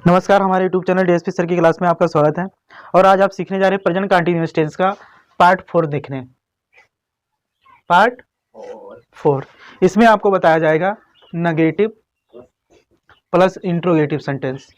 नमस्कार, हमारे YouTube channel DSP sir की क्लास में आपका स्वागत है। और आज आप सीखने जा रहे हैं प्रेजेंट कंटीन्यूअस टेंस का पार्ट 4 देखने। पार्ट 4 इसमें आपको बताया जाएगा नेगेटिव प्लस इंट्रोगेटिव सेंटेंस।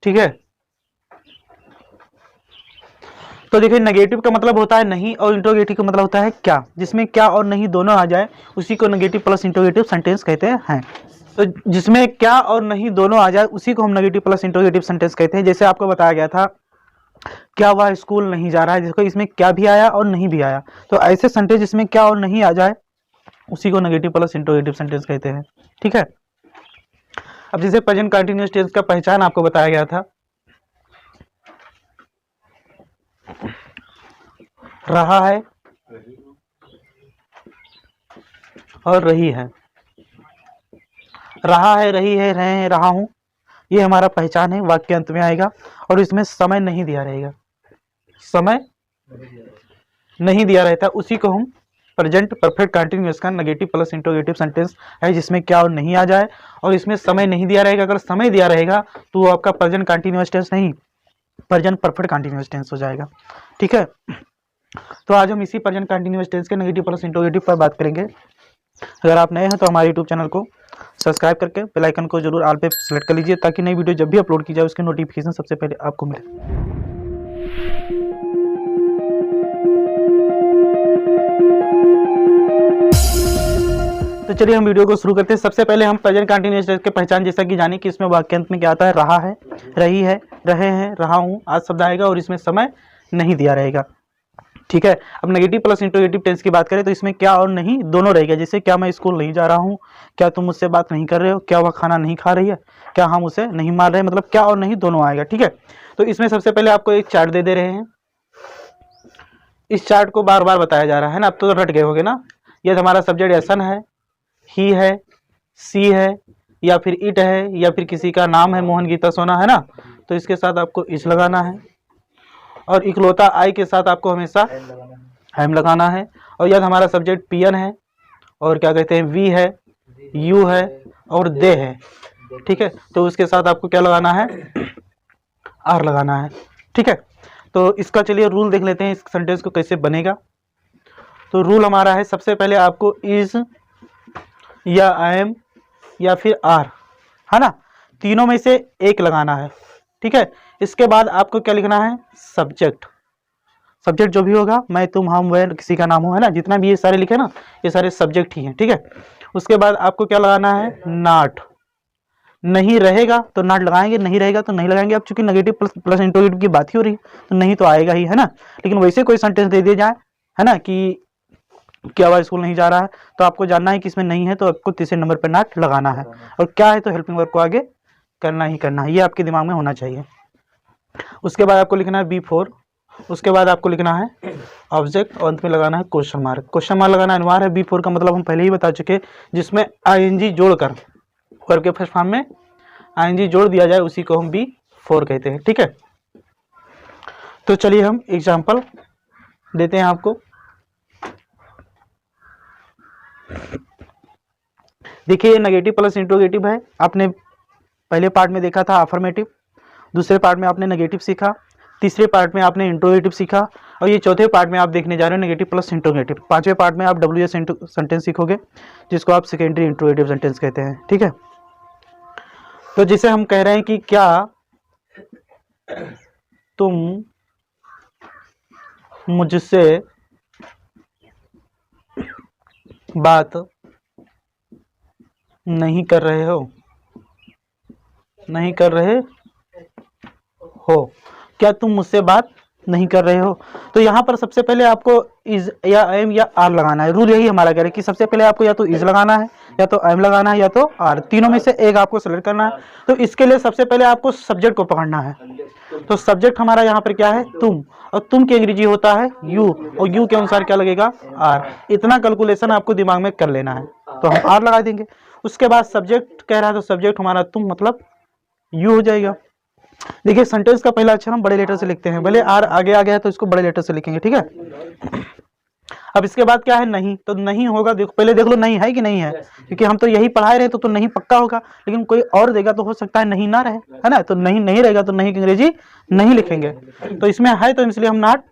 ठीक है, तो देखिए नेगेटिव का मतलब होता है नहीं और इंट्रोगेटिव का मतलब होता है क्या। जिसमें क्या और नहीं दोनों आ जाए उसी को नेगेटिव प्लस इंट्रोगेटिव सेंटेंस कहते हैं। तो जिसमें क्या और नहीं दोनों आ जाए उसी को हम नेगेटिव प्लस इंट्रोगेटिव सेंटेंस कहते हैं। जैसे आपको बताया गया था क्या वह स्कूल नहीं जा रहा है, जिसको इसमें क्या भी आया और नहीं भी आया। तो ऐसे सेंटेंस जिसमें क्या और नहीं आ जाए उसी को नेगेटिव प्लस इंट्रोगेटिव सेंटेंस कहते हैं। ठीक है, अब जैसे प्रेजेंट कंटीन्यूअस टेंस का पहचान आपको बताया गया था, रहा है और रही है। रहा है, रही है, रहे हैं, रहा हूं, ये हमारा पहचान है, वाक्य अंत में आएगा। और इसमें समय नहीं दिया रहेगा, समय नहीं दिया रहता, उसी को हम प्रेजेंट परफेक्ट कंटीन्यूअस का नेगेटिव प्लस इंट्रोगेटिव सेंटेंस है, जिसमें क्या और नहीं आ जाए और इसमें समय नहीं दिया रहेगा। अगर समय दिया रहेगा तो वो आपका प्रेजेंट कंटीन्यूअस टेंस नहीं, प्रेजेंट परफेक्ट कंटीन्यूअस टेंस हो जाएगा। ठीक है, तो आज हम इसी प्रेजेंट कंटीन्यूअस टेंस के नेगेटिव प्लस इंट्रोगेटिव पर बात करेंगे। अगर आप नए हैं तो हमारे यूट्यूब चैनल को सब्सक्राइब करके बेल आइकन को जरूर ऑल पे सेलेक्ट कर लीजिए, ताकि नई वीडियो जब भी अपलोड की जाए उसकी नोटिफिकेशन सबसे पहले आपको मिले। तो चलिए हम वीडियो को शुरू करते हैं। सबसे पहले हम प्रेजेंट कंटीन्यूअस टेंस की पहचान जैसा कि जाने कि इसमें वाक्यांत में क्या आता है, रहा है, रही है, रहे हैं, रहा हूं, आज शब्द आएगा और इसमें समय नहीं दिया रहेगा। ठीक है, अब नेगेटिव प्लस इंट्रोगेटिव टेंस की बात करें तो इसमें क्या और नहीं दोनों रहेगा। जैसे क्या मैं स्कूल नहीं जा रहा हूँ, क्या तुम मुझसे बात नहीं कर रहे हो, क्या वह खाना नहीं खा रही है, क्या हम उसे नहीं मार रहे, मतलब क्या और नहीं दोनों आएगा। ठीक है, तो इसमें सबसे पहले आपको एक चार्ट दे रहे हैं। इस चार्ट को बार बार बताया जा रहा है ना, अब तो रट गए होगे ना। यदि हमारा सब्जेक्ट एसन है, ही है, सी है, या फिर इट है, या फिर किसी का नाम है मोहन गीता सोना, है ना, तो इसके साथ आपको इस लगाना है। और इकलौता आई के साथ आपको हमेशा हैम लगाना है। और यदि हमारा सब्जेक्ट पियन है और क्या कहते हैं वी है, यू है और दे है, ठीक है, तो उसके साथ आपको क्या लगाना है, आर लगाना है। ठीक है, तो इसका चलिए रूल देख लेते हैं, इस सेंटेंस को कैसे बनेगा। तो रूल हमारा है, सबसे पहले आपको इज या आई एम या फिर आर, है ना, तीनों में से एक लगाना है। ठीक है, इसके बाद आपको क्या लिखना है, सब्जेक्ट। सब्जेक्ट जो भी होगा, मैं, तुम, हम, वह, किसी का नाम हो, है ना, जितना भी ये सारे लिखे ना, ये सारे सब्जेक्ट ही हैं। ठीक है, उसके बाद आपको क्या लगाना है, नॉट। नहीं रहेगा तो नॉट लगाएंगे, नहीं रहेगा तो नहीं लगाएंगे। अब चूंकि नेगेटिव प्लस इंट्रोगेटिव की बात ही हो रही है तो नहीं तो आएगा ही, है ना। लेकिन वैसे कोई सेंटेंस दे दिया जाए, है ना, कि क्या वह स्कूल नहीं जा रहा है, तो आपको जानना है कि इसमें नहीं है तो आपको तीसरे नंबर पर नॉट लगाना है, और क्या है तो हेल्पिंग वर्ब को आगे करना ही करना है, ये आपके दिमाग में होना चाहिए। उसके बाद आपको लिखना है बी4। उसके बाद आपको लिखना है ऑब्जेक्ट और अंत में लगाना है क्वेश्चन मार्क। क्वेश्चन मार्क लगाना अनिवार्य है। बी4 का मतलब हम पहले ही बता चुके, जिसमें आईएनजी जोड़कर वर्ब के फर्स्ट फॉर्म में आईएनजी जोड़ दिया जाए उसी को हम बी4 कहते हैं। ठीक है, तो चलिए हम एग्जाम्पल देते हैं आपको। देखिए ये नेगेटिव प्लस इंट्रोगेटिव है। आपने पहले पार्ट में देखा था अफर्मेटिव, दूसरे पार्ट में आपने नेगेटिव सीखा, तीसरे पार्ट में आपने इंट्रोगेटिव सीखा, और ये चौथे पार्ट में आप देखने जा रहे हो नेगेटिव प्लस इंट्रोगेटिव। पांचवें पार्ट में आप WS सेंटेंस सीखोगे, जिसको आप सेकेंडरी इंट्रोगेटिव सेंटेंस कहते हैं। ठीक है, तो जिसे हम कह रहे हैं कि क्या तुम मुझसे बात नहीं कर रहे हो, नहीं कर रहे हो, क्या तुम मुझसे बात नहीं कर रहे हो। तो यहाँ पर सबसे पहले आपको इज या एम या आर लगाना है। रूल यही हमारा कह रहा है कि सबसे पहले आपको या तो इज लगाना है, या तो एम लगाना है, या तो आर, तीनों में से एक आपको सेलेक्ट करना है। तो इसके लिए सबसे पहले आपको सब्जेक्ट को पकड़ना है। तो सब्जेक्ट हमारा यहाँ पर क्या है, तुम, और तुम की अंग्रेजी होता है यू, और यू के अनुसार क्या लगेगा, आर। इतना कैलकुलेशन आपको दिमाग में कर लेना है, तो हम आर लगा देंगे। उसके बाद सब्जेक्ट कह रहा है तो सब्जेक्ट हमारा तुम मतलब यू हो जाएगा। देखिए सेंटेंस का पहला अक्षर हम बड़े लेटर से लिखते हैं, भले आर आगे आ गया है तो इसको बड़े लेटर से लिखेंगे। ठीक है, अब इसके बाद क्या है, नहीं, तो नहीं होगा, देखो पहले देख लो नहीं है कि नहीं है, क्योंकि हम तो यही पढ़ाए रहे तो नहीं पक्का होगा, लेकिन कोई और देगा तो हो सकता है नहीं ना रहे, है ना, तो नहीं नहीं रहेगा तो नहीं की अंग्रेजी नहीं लिखेंगे, तो इसमें है तो इसलिए हम नॉट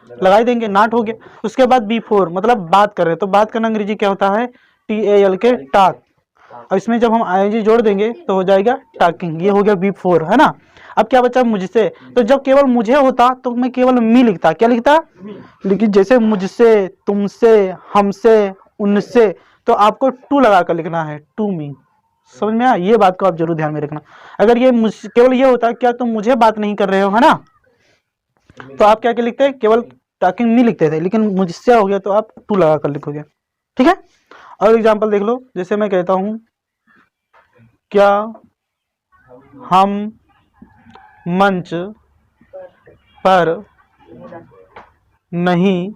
लगाई देंगे, नॉट हो गया। उसके बाद बिफोर मतलब बात कर रहे हैं, तो बात करना अंग्रेजी क्या होता है, TAL के टाक, और इसमें जब हम ING जोड़ देंगे तो हो जाएगा टॉकिंग, ये हो गया बिफोर, है ना। अब क्या बचा मुझसे, तो जब केवल मुझे होता तो मैं केवल मी लिखता, क्या लिखता, लेकिन जैसे मुझसे, तुमसे, हमसे, उनसे, तो आपको टू लगा कर लिखना है, टू मी, समझ में आया, ये बात को आप जरूर ध्यान में रखना। अगर ये केवल ये होता क्या तुम मुझे बात नहीं कर रहे हो, है ना, तो आप क्या क्या लिखते हैं, केवल टॉकिंग मी लिखते थे, लेकिन मुझसे हो गया तो आप टू लगा कर लिखोगे, ठीक है। और एग्जाम्पल देख लो, जैसे मैं कहता हूं क्या हम मंच पर नहीं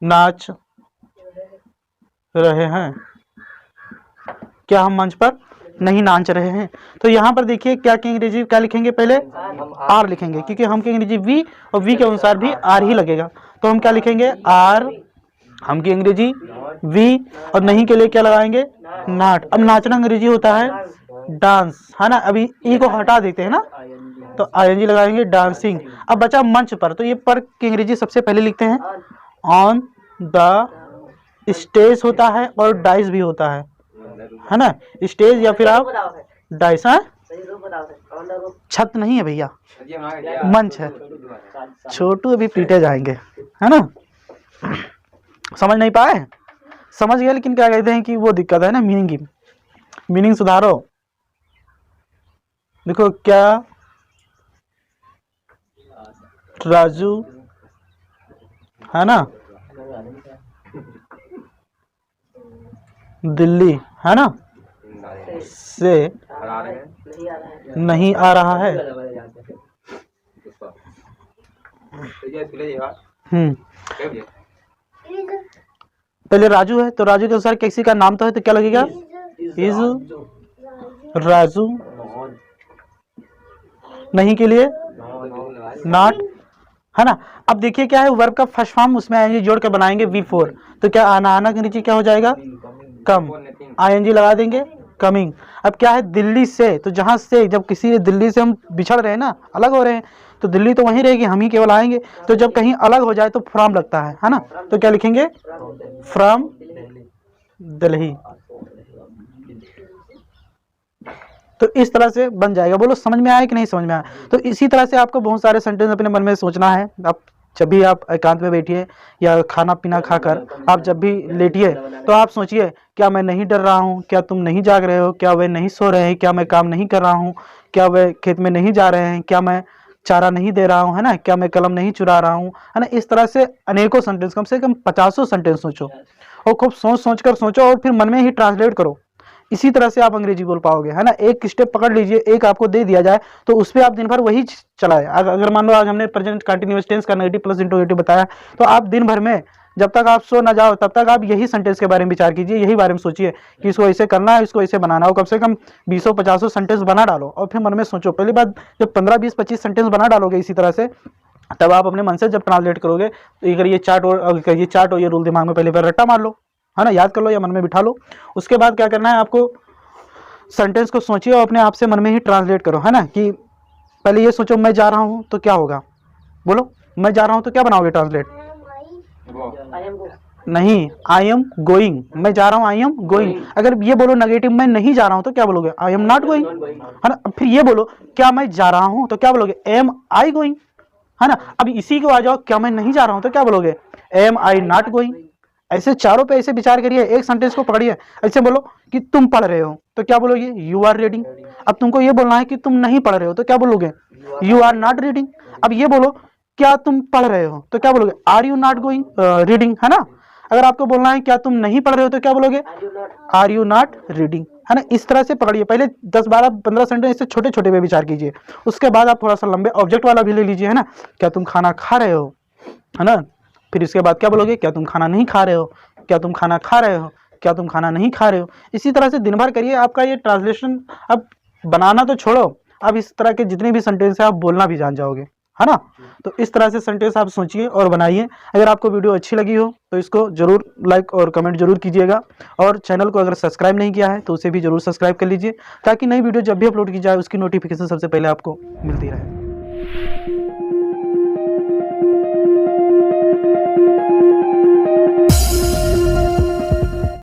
नाच रहे हैं, क्या हम मंच पर नहीं नाच रहे हैं, तो यहाँ पर देखिए क्या की अंग्रेजी क्या लिखेंगे, पहले आर लिखेंगे, क्योंकि हम की अंग्रेजी वी और वी के अनुसार भी आर ही लगेगा, तो हम क्या लिखेंगे आर, हम की अंग्रेजी वी, और नहीं के लिए क्या लगाएंगे नॉट। अब नाचना अंग्रेजी होता है डांस, है ना, अभी ई को हटा देते हैं ना, तो ING लगाएंगे डांसिंग। अब बचा मंच पर, तो ये पर की अंग्रेजी सबसे पहले लिखते हैं ऑन द स्टेज होता है और डाइस भी होता है ना, स्टेज या फिर आप डाइस, है छत नहीं है भैया, मंच है, छोटू अभी पीटे जाएंगे, है ना, समझ नहीं पाए, समझ गए, लेकिन क्या कहते हैं कि वो दिक्कत है ना, मीनिंग की, मीनिंग सुधारो। देखो क्या राजू, है ना, दिल्ली, है ना, से नहीं आ रहा है, पहले राजू है तो राजू के अनुसार किसी का नाम तो है, तो क्या लगेगा इज राजू, नहीं के लिए नॉट, है ना। अब देखिए क्या है, वर्ब का फर्स्ट फॉर्म उसमें ING जोड़ के बनाएंगे V4, तो क्या आना आना के नीचे क्या हो जाएगा कम, ING लगा देंगे कमिंग। अब क्या है दिल्ली से, तो जहां से जब किसी दिल्ली से हम बिछड़ रहे हैं ना, अलग हो रहे हैं, तो दिल्ली तो वहीं रहेगी, हम ही केवल आएंगे, तो जब कहीं अलग हो जाए तो फ्रॉम लगता है ना, तो क्या लिखेंगे फ्रॉम दिल्ली, तो इस तरह से बन जाएगा। बोलो समझ में आया कि नहीं समझ में आया। तो इसी तरह से आपको बहुत सारे सेंटेंस अपने मन में सोचना है। आप जब भी आप एकांत में बैठिए या खाना पीना खाकर आप जब भी लेटिए तो आप सोचिए क्या मैं नहीं डर रहा हूँ, क्या तुम नहीं जाग रहे हो, क्या वे नहीं सो रहे हैं, क्या मैं काम नहीं कर रहा हूँ, क्या वे खेत में नहीं जा रहे हैं, क्या मैं चारा नहीं दे रहा हूँ, है ना, क्या मैं कलम नहीं चुरा रहा हूँ, है ना। इस तरह से अनेकों सेंटेंस, कम से कम 50 सेंटेंस सोचो और खूब सोच कर सोचो और फिर मन में ही ट्रांसलेट करो। इसी तरह से आप अंग्रेजी बोल पाओगे, है ना। एक स्टेप पकड़ लीजिए, एक आपको दे दिया जाए तो उस पर आप दिन भर वही चलाए। अगर मान लो आज हमने प्रेजेंट कंटिन्यूअस टेंस का नेगेटिव प्लस इंट्रोगेटिव बताया, तो आप दिन भर में जब तक आप सो ना जाओ तब तक आप यही सेंटेंस के बारे में विचार कीजिए, यही बारे में सोचिए कि इसको ऐसे करना है, इसको ऐसे बनाना हो। कम से कम 20-50 सेंटेंस बना डालो और फिर मन में सोचो। पहली बात, जब 15-20-25 सेंटेंस बना डालोगे इसी तरह से, तब आप अपने मन से जब ट्रांसलेट करोगे तो अगर ये चार्ट हो, ये रूल दिमाग में पहले बार रट्टा मार लो, है ना, याद कर लो या मन में बिठा लो। उसके बाद क्या करना है, आपको सेंटेंस को सोचिए और अपने आप से मन में ही ट्रांसलेट करो, है ना। कि पहले ये सोचो मैं जा रहा हूं तो क्या होगा, बोलो मैं जा रहा हूं तो क्या बनाओगे ट्रांसलेट, नहीं आई एम गोइंग, मैं जा रहा हूं आई एम गोइंग। अगर ये बोलो नेगेटिव मैं नहीं जा रहा हूं तो क्या बोलोगे, आई एम नॉट गोइंग, है ना। फिर ये बोलो क्या मैं जा रहा हूं तो क्या बोलोगे, एम आई गोइंग, है ना। अब इसी को आ जाओ, क्या मैं नहीं जा रहा हूं तो क्या बोलोगे, एम आई नॉट गोइंग। ऐसे चारों पे ऐसे विचार करिए, एक सेंटेंस को पकड़िए। ऐसे बोलो कि तुम पढ़ रहे हो तो क्या बोलोगे, यू आर रीडिंग। अब तुमको ये बोलना है कि तुम नहीं पढ़ रहे हो तो क्या बोलोगे, यू आर नॉट रीडिंग। अब ये बोलो क्या तुम पढ़ रहे हो तो क्या बोलोगे, are you not going reading, है ना। अगर आपको बोलना है क्या तुम नहीं पढ़ रहे हो तो क्या बोलोगे, आर यू नॉट रीडिंग, है ना। इस तरह से पकड़िए। पहले 10-12-15 सेंटेंस ऐसे छोटे छोटे पे विचार कीजिए। उसके बाद आप थोड़ा सा लंबे ऑब्जेक्ट वाला भी ले लीजिए, है ना। क्या तुम खाना खा रहे हो, है ना। फिर इसके बाद क्या बोलोगे, क्या तुम खाना नहीं खा रहे हो, क्या तुम खाना खा रहे हो, क्या तुम खाना नहीं खा रहे हो। इसी तरह से दिन भर करिए, आपका ये ट्रांसलेशन अब बनाना तो छोड़ो, अब इस तरह के जितने भी सेंटेंस है आप बोलना भी जान जाओगे। है ना। तो इस तरह से सेंटेंस आप सोचिए और बनाइए। अगर आपको वीडियो अच्छी लगी हो तो इसको जरूर लाइक और कमेंट जरूर कीजिएगा, और चैनल को अगर सब्सक्राइब नहीं किया है तो उसे भी जरूर सब्सक्राइब कर लीजिए, ताकि नई वीडियो जब भी अपलोड की जाए उसकी नोटिफिकेशन सबसे पहले आपको मिलती रहे।